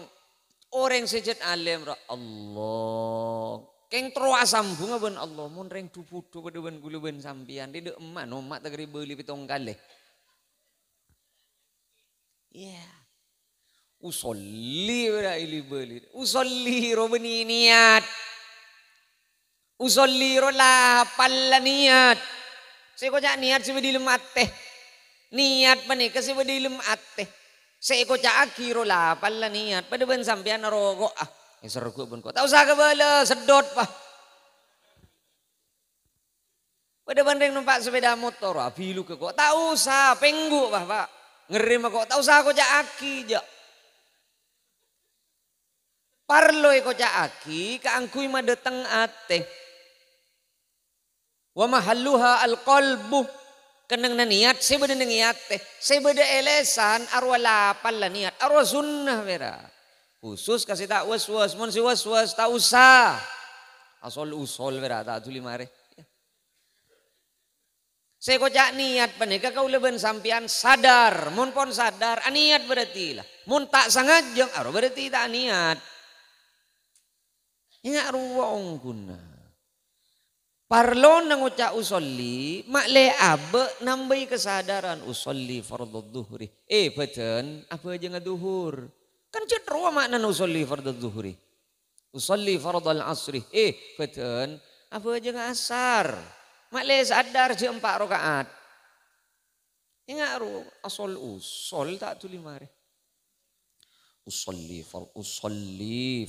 orang sejat alim Allah. Keng terus sambung ben Allah mun reng tuputu pada ben gulu ben sampian di emak nomak tegeri beli pitong kali. Yeah. Usolli ili beli. Usolli ro beni niat. Usolli ro la palla niat. Saya kocak niat si bedilem ateh. Niat menika si bedilem ateh. Saya kocak akiro la palla niat. Pada ben sampean rogo ah. Sergu ben kok. Tak usah kebala sedot pak. Pada bandeng numpak sepeda motor abilu ke kok. Tak usah penggu pak. Ngeri mah kok. Tak usah kocak aki jak. Parloi kocak aki keangkui mah dateng ateh. Wa mahalluha alqalbu keneng na niat sebeda niat teh sebeda elesan arwa lapal la niat arwa sunnah vera khusus kasih tak was-was mun si was-was tak usah asal usul vera tak tuli mare saya kocak niat panika kau leben sampian sadar mun pon sadar aniat berarti lah mun tak sangajeng arwa berarti tak niat ingat ruang guna. Parlon nang ucap usolli, makle abe nambahi kesadaran usolli fardhu dhuhri. Beten apa aja ngaduhur. Kan cetro makna usolli fardhu dhuhri. Usolli fardhal asri. Beten apa aja ngasar. Makle sadar je 4 rakaat. Ingat ru asal usol tak tuli mare. Usolli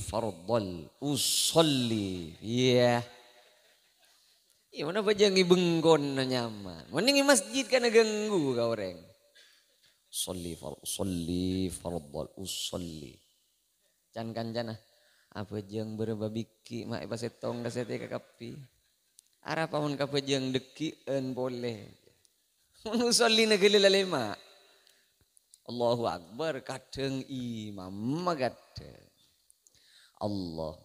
fardhal usolli. Yeah. Iya mana pajang ibengkon na nyaman. Mending masjid kan ganggu ka orang. Usolli fardal usolli. Can kancana. Apa jeng berbabiki mak pasetong kasete kakapi. Ara pamun ka pajang dekien boleh. Usolli na gelila lema. Allahu Akbar kadang imam magate. Allah.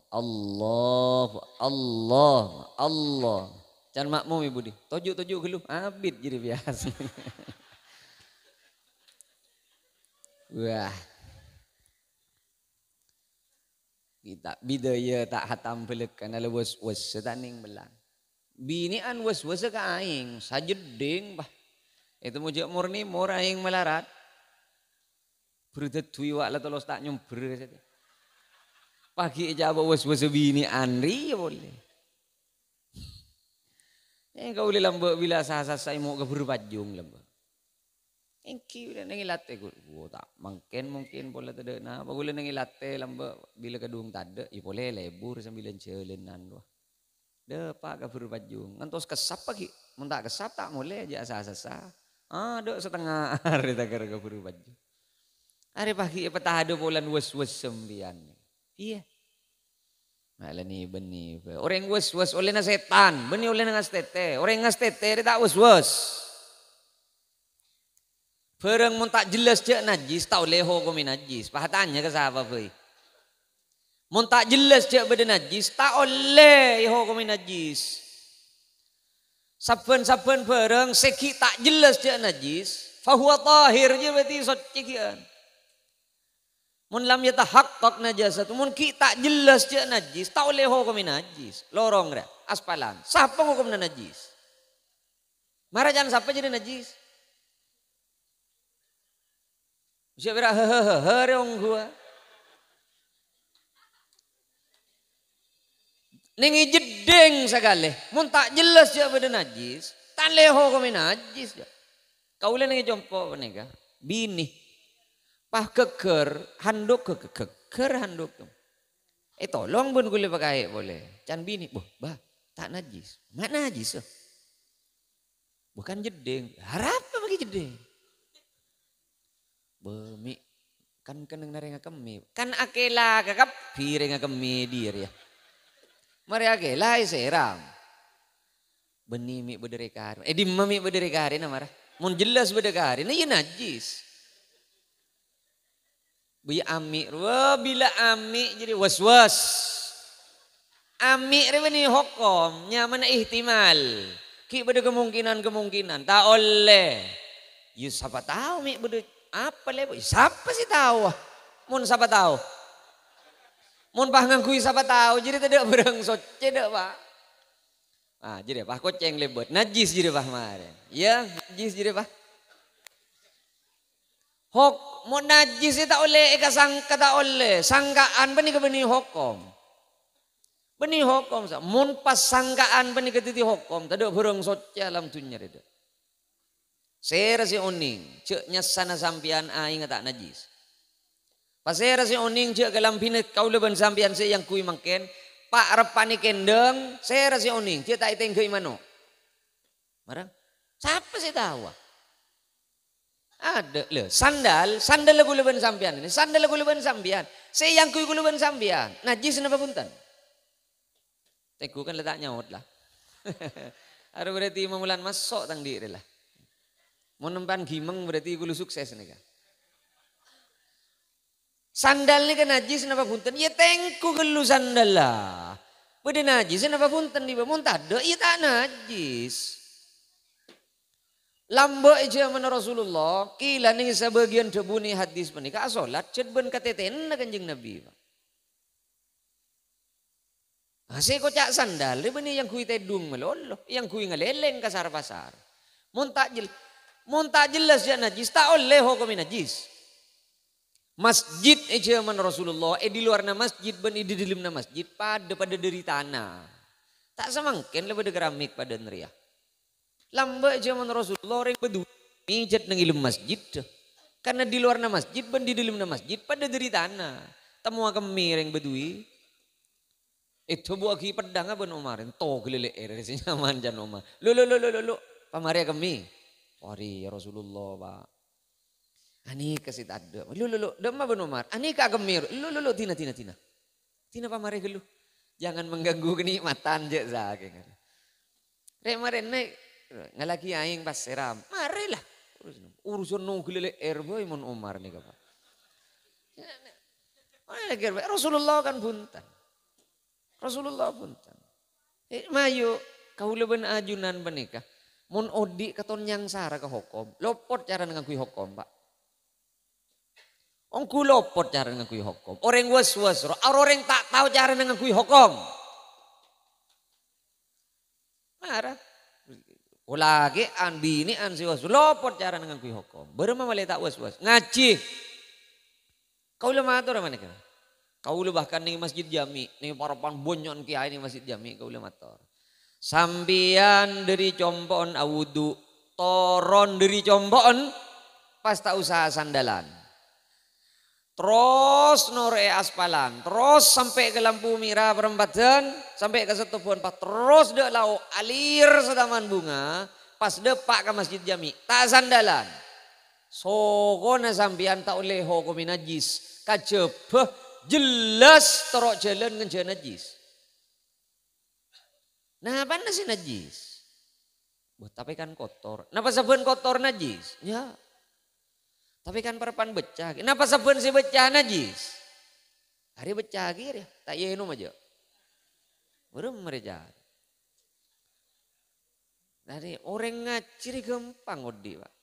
Can makmum ibu di. Tojuk gelu. Abid jadi biasa. Wah. Kita bidaya tak hatam pelekan ala was setaning belang. Binian was ka aing sajeding bah. Itu mujak murni murah aing melarat. Berudat tui wak la tolos tak nyumber saja. Pagi jawab was bini Andri ya boleh. Kau boleh lambak bila sah saya mau ke berbajung lambak. Engki udah nangilate gua tak mungkin boleh tidak nah apa boleh nangilate lambak bila kedung tade ya boleh lebur sambil celenan wah. Deh pak ke berbajung ngantos kesap pagi mun tak kesap tak boleh aja sah. Dek setengah hari tak ke berbajung. Hari pagi petah ada bulan was sembian. Iya. Malah nih benih. Orang was oleh na setan, benih oleh na tete. Orang ngas tete dia tak was. Perang mun tak jelas je najis, tak oleh hukum najis. Pahatannya ke sahabat boy. Mun tak jelas je beda najis, tak oleh hukum najis. Saben perang seki tak jelas je najis, fahuwa tahir je berarti suci kian. Mun lam yatahaqqaq najasatu mun ki tak jelas je najis tak oleh hukum najis lorong dah aspalan siapa hukum najis marah jangan siapa jadi najis siapa herong gua nengi jedeng segala mun tak jelas je beda najis tak oleh hukum najis kau boleh nengi jompo penega bini pah keker handuk keker handuk tolong bun gule pakai boleh can bini bah tak najis mana najis bukan jedeng harap bagi jedeng bemi kan keneng narenga kemi kan akela kakap pirenga kemi dir ya mari akela seram beni mi bedere kari di mami bedere kari na marah mun jelas bedere kari na iya najis Bi ami, bila ami jadi was. Ami ini hukum, nyaman ihtimal. Ki pada kemungkinan, tak oleh. You siapa tahu mi beda apa lebo? Siapa sih tahu? Mun siapa tahu? Mun pangangkui siapa tahu? Jadi tidak berang soce dak pak. Jadi pak koceng lebet, najis jadi pak kemarin. Ya najis jadi pak. Mau najis tak oleh sangka tak oleh sangkaan benih ke benih hukum mun pas sangkaan benih ke titi hukum tidak berang soce alam tunya itu saya rasa oning cek nyasana sampian aing tak najis pas saya rasa oning cek kalampina kau leban sampian saya yang kui mangken pak repani kendeng saya rasa oning cek tak iteng ke imano marang siapa sih tahu ada le sandal lagu leban sampian ini sandal lagu leban sampian saya yang kui leban sampian najis napa punten teku kan letak nyaut lah ada berarti memulan masuk tang diri lah mau nempan gimeng berarti gulu sukses nih kan sandal ni kan najis napa punten ya tengku gelu sandal lah beda najis napa punten di bawah ada ya tak najis lamba aja mana Rasulullah kila nih sebagian debuni hadis menikah solat cedben kateten kanjeng Nabi. Saya kocak sandal ini yang kui tedung meloloh yang kui ngeleleng kasar pasar. Mun tak jelas ya najis tak oleh hukum najis. Masjid aja mana Rasulullah di luar masjid ben di dalam masjid pada dari tanah. Tak semangkin lebih keramik pada neriah. Lambat zaman Rasulullah orang bedui mijat nang ilmu masjid karena di luar masjid ben di dalam masjid pada dari tanah temu kami orang bedui Itu buat ki pedang apa Umar? To gelele dari nyaman jan Umar. Lu. Pamari kami. Wari ya Rasulullah pak. Ani kasih ada. Lu. Dema ben Umar. Ani ka gemir. Lu. Tina. Tina pamari gelu. Jangan mengganggu kenikmatan je saking. Rek maren naik ngalaki aing pas seram. Marilah. Urusan no gelele boy mun Umar nih kapa. Rasulullah kan buntan. Rasulullah punten. Mayu kau leben ajunan benika. Mun odi katon yang sara ke hokom. Lopot cara ngakui hokom pak. Ongku lopot cara ngakui hokom. Orang was. Orang tak tahu cara ngakui hokom. Marah. Lagi an bini an si was. Lopot cara ngakui hokom. Berapa malah tak was. Ngaji. Kau lemah tu orang mana kan? Kau bahkan nih masjid jami, nih parapan bonyon kiai nih masjid jami kau mator. Sambian dari combon awudu, toron dari combon pas tak usaha sandalan. Terus nore aspalan, terus sampai ke lampu merah perempatan, sampai ke setupuan pak, terus dek lau alir sedaman bunga, pas depak ke masjid jami, tak sandalan. Sokona sambian tak oleh hukum najis, kacepeh. Jelas terok jalan ngeja najis. Nah apa sih najis? Buat tapi kan kotor. Napa sabun kotor najis? Ya. Tapi kan perpan becah. Napa sabun si becah najis? Hari becah ya. Tak yenum aja. Belum mereka. Dari orang ngaciri gampang odi pak.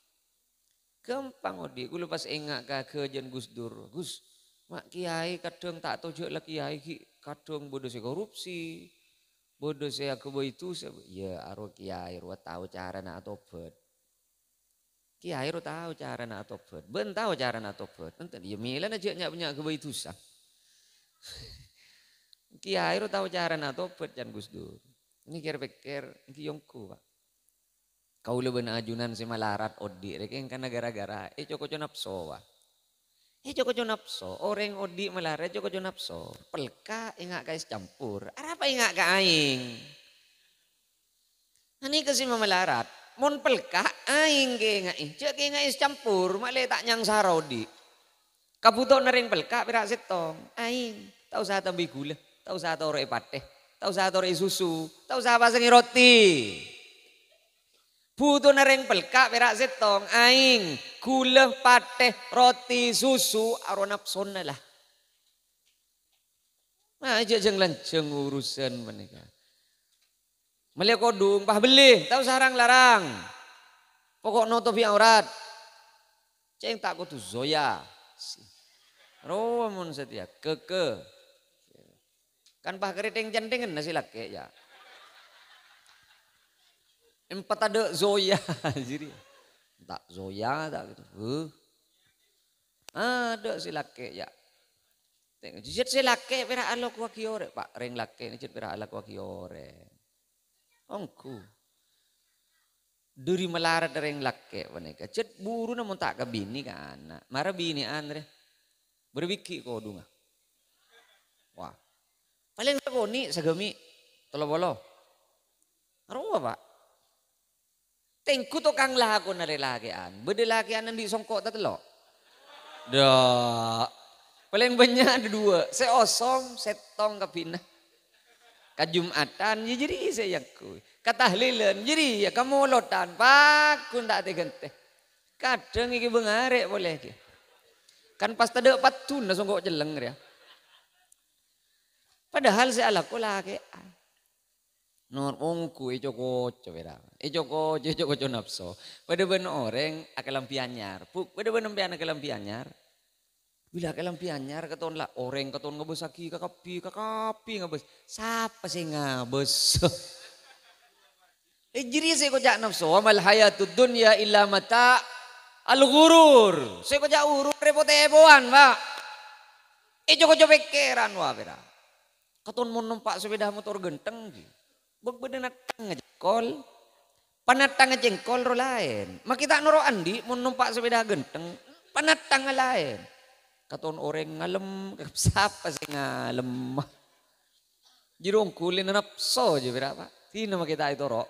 Gampang odi. Gue lepas engak ke jen Gus Dur. Gus. Mak kiai kadang tak tahu lah kiai kadang bodoh saya korupsi, bodoh saya kebo itu, ya aro kiai ro tahu cara nak tobat. Kiai ro tahu cara nak tobat, ben tahu cara nak tobat. Nanti dia milan aja nyak punya kebo itu sah. Kiai ro tahu cara nak tobat jan Gus Dur. Ini kira-kira ini yongku pak. Kau lebih ajunan si malarat odi, rekeng kan gara-gara, coko nafsu pak. Joko nafsu, orang odi melarat joko nafsu. Pelka ingat guys campur. Apa ingat ka aing? Ani kasi melarat. Mon pelka aing ke ingat. Cek ingat campur. Malah tak nyang sarodi. Kabuto nering pelka berak setong. Aing. Tahu usah tambi gula. Tahu usah tore pateh. Tahu usah tore susu. Tahu usah pasangi roti. Butuh nering pelka berak setong. Aing. Gula, pateh, roti, susu, aro nafsun lah. Nah, aja lanceng urusan mereka. Melihat kodung, pah beli, tahu sarang larang. Pokok nutupi aurat. Ceng tak kutu zoya. Romun setia, keke. Kan pah keriting jantingan nasi laki ya. Empat ada zoya, jadi. Tak zoya tak gitu. Ada si laki ya. Tengok jijit si laki pera alok wakiore pak reng laki ni jijit pera alok wakiore. Ongku. Dari melarat reng laki waneka. Jijit buru namun tak ke bini kan anak. Mara bini andre. Berbiki kau dunga. Wah. Paling kau ni segemi tolo bolo. Arung apa pak? Tengku to kang laku na lelakian. Bede lakian di songkok tatelo. Dah. Paling banyak ada dua. Seosong, setong kapina. Kajumatan, ya jadi saya yakui. Katahlilan, jadi ya kamu lotan. Pakun tak tegente. Kadang iki bengarek boleh dia. Kan pas tada patun na songkok jeleng dia. Padahal saya laku lakian. Nor ongku ijoko cobera. Ijoko nafsu. Pada ben orang akalampi anyar. Pada ben ampian akalampi anyar. Bila akalampi anyar katon lah orang katon ngabes aki kakapi ngabes. Siapa sih ngabes? Jadi saya kojak nafsu. Amal hayatud dunya illa mata al-ghurur. Saya kojak urur repot-repotan, Pak. Ijoko pikiran wah bera. Katon mau numpak sepeda motor genteng gitu. Berbeda natang jengkol, panatang jengkol ro lain. Makita noro andi mau numpak sepeda genteng, panatang lain. Katon orang ngalem, siapa sih ngalem? Jirong kulin napso je berapa? Tina makita itu ro.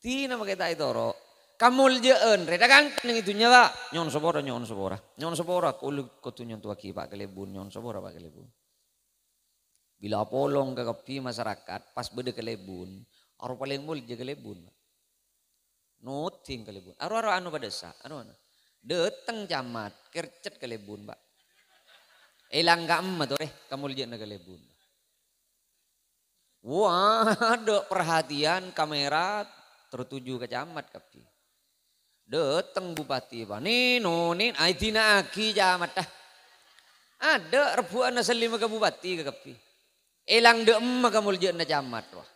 Tina makita itu ro. Kamul jeun reda ganteng itunya pak. Nyon sobora nyon sobora. Nyon sobora kulu kotunyon tua ki pak kelebun nyon sobora pak kelebun. Bila polong ke kepi masyarakat pas bede kelebun. Aru paling mul je kelebun. Noting kelebun. Aru anu padesa. Anu. Deteng camat kercet kelebun pak. Elang gak emma tuh kamul jeun kelebun. Wah, ada perhatian kamera tertuju ke camat kapi. Datang bupati pak, nino nin, aitina aki camat dah. Ada rebuan selim ke bupati ke kapi. Elang de emma kamu lihat na camat wah.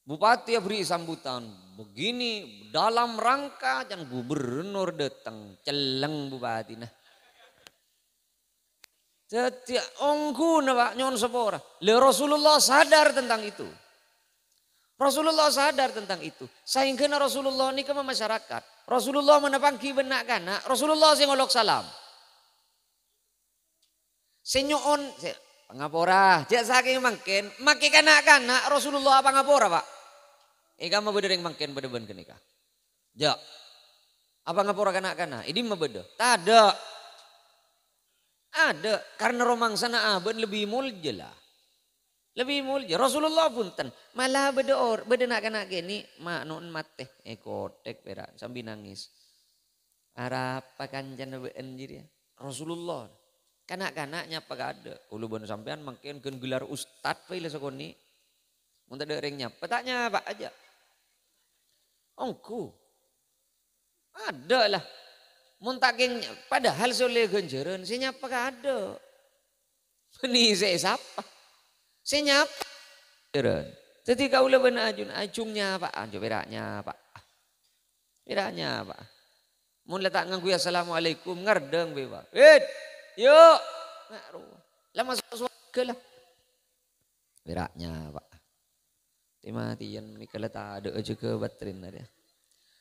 Bupati ya beri sambutan, begini dalam rangka dan gubernur datang, celeng bupati nah. Setiap ongku na pak nyon sepora. Le Rasulullah sadar tentang itu. Rasulullah sadar tentang itu. Sehingga Rasulullah ini ke masyarakat. Rasulullah menepangki benak kana. Rasulullah sing ngolok salam. Senyoon pangapora. Jek saking mangken. Maki kana Rasulullah apa ngapora pak? Ika mabedering mangken beda-beda kenika. Jak. Apa ngapora kana? Ini mabeda. Tada. Ada. Karena romang sana aben lebih mulja lah. Lebih mulia. Rasulullah pun ten malah beda nak gini mak non mate kotek perak sambil nangis. Apa kanjan anjir ya. Rasulullah kanak-kanaknya apa ada. Ulu bon sampean makin gelar ustad pile sekoni. Mun teu ringnya petanya pak aja. Ongku. Ada lah. Mun taking padahal soleh genjeren sinya apa ada. Ini saya siapa? Senyap. Ketika ulah benar ajun acungnya pak, anjo beraknya pak. Beraknya pak. Mun letak nganggu assalamualaikum ngerdeng be pak. Yuk. Lama suaka lah. Beraknya pak. Timatian mikal letak ada aja ke batrin ada.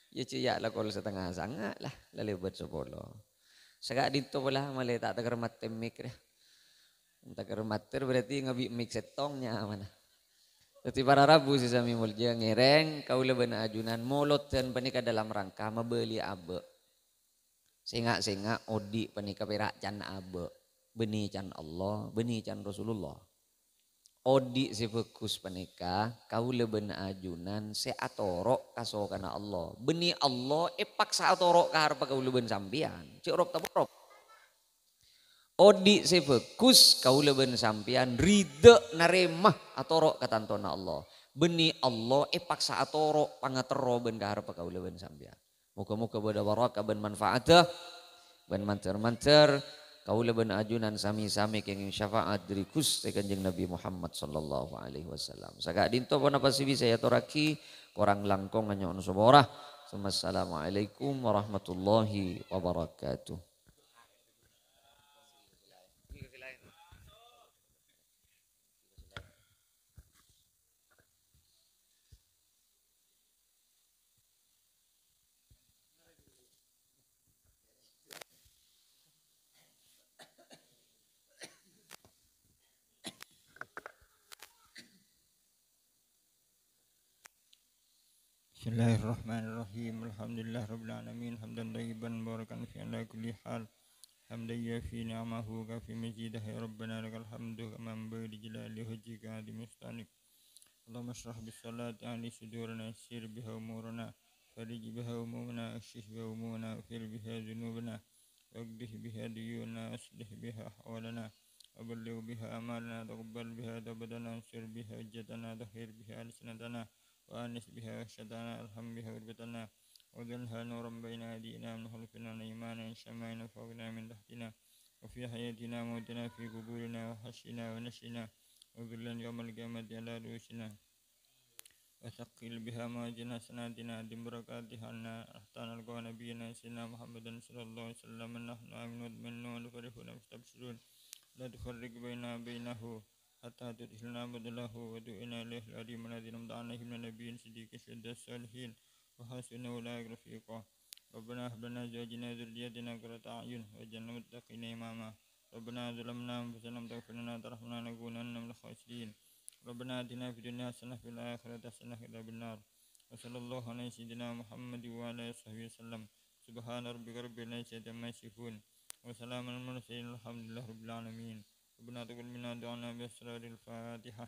Ya ciyak lah kalau setengah sangat lah lelebat sepolo. Segak dito pula maletak tagermat temik deh. Tagar mater berarti ngabi mix setongnya mana. Tapi para rabu sih sami mulja ngereng kau leben ajunan molot dan panika dalam rangka membeli abe. Singa odi panika perak can abe. Beni can Allah, beni can Rasulullah. Odi si fokus panika kau leben ajunan se atorok kasokana Allah. Beni Allah paksa atorok kahar kau leben sampian. Cik rok taborok. Odi se fokus kau leben sampian ride naremah atorok katantona Allah. Beni Allah paksa atorok pangatero ben kahar kau leben sampian. Muka-muka beda baraka ben manfaatah ben manter-manter kau leben ajunan sami-sami kenging syafaat dari kus kanjeng Nabi Muhammad sallallahu alaihi wasallam. Sagak dinto pun apa sih bisa ya toraki korang langkong nganyo nusobora. Assalamualaikum warahmatullahi wabarakatuh. Bismillahirrahmanirrahim. Alhamdulillah rabbil alamin hamdan tayyiban barakan fi ala kulli hal. Hamdan yafi ni'amahu ka fi majidah ya rabbana lakal hamdu kama bi jalali wajhika di mustanik. Allahumma shrah bis salati ali sudurana sir biha umurana farij biha umumana ashih biha umumana fil biha dhunubana waqdih biha diyuna aslih biha ahwalana وبلغ بها أمالنا تقبل بها دبدنا سر بها جدنا دخير بها لسنتنا وآنس بها وحشتنا ألهم بها غربتنا وذلها نورا بين أيدينا من خلفنا إيمانا شمعنا فوقنا من تحتنا وفي حياتنا موتنا في قبورنا وحشنا ونشنا وذلا يوم القيامة على رؤوسنا وثقل بها موازين حسناتنا دم بركاتها لنا أحسن القول نبينا سيدنا محمد صلى الله عليه وسلم نحن آمنون ونطمئنون ونفرحون ومستبشرون لا تفرق بينه حتى تدخلنا بدله ودعنا إليه العليم الذي لم دعنا من نبي صديق شهد الصالحين وحسن أولئك رفيقا ربنا هب لنا أزواجنا ذريتنا قرة أعين واجعلنا متقين إماما ربنا ظلمنا أنفسنا لم تغفر لنا وترحمنا لنكونن من الخاسرين ربنا آتنا في الدنيا حسنة وفي الآخرة حسنة وقنا عذاب النار وصلى الله على سيدنا محمد وعلى آله وصحبه وسلم سبحان ربك رب العزة عما يصفون وسلام على المرسلين الحمد لله رب العالمين ربنا تقبل منا دعانا بأسرار الفاتحة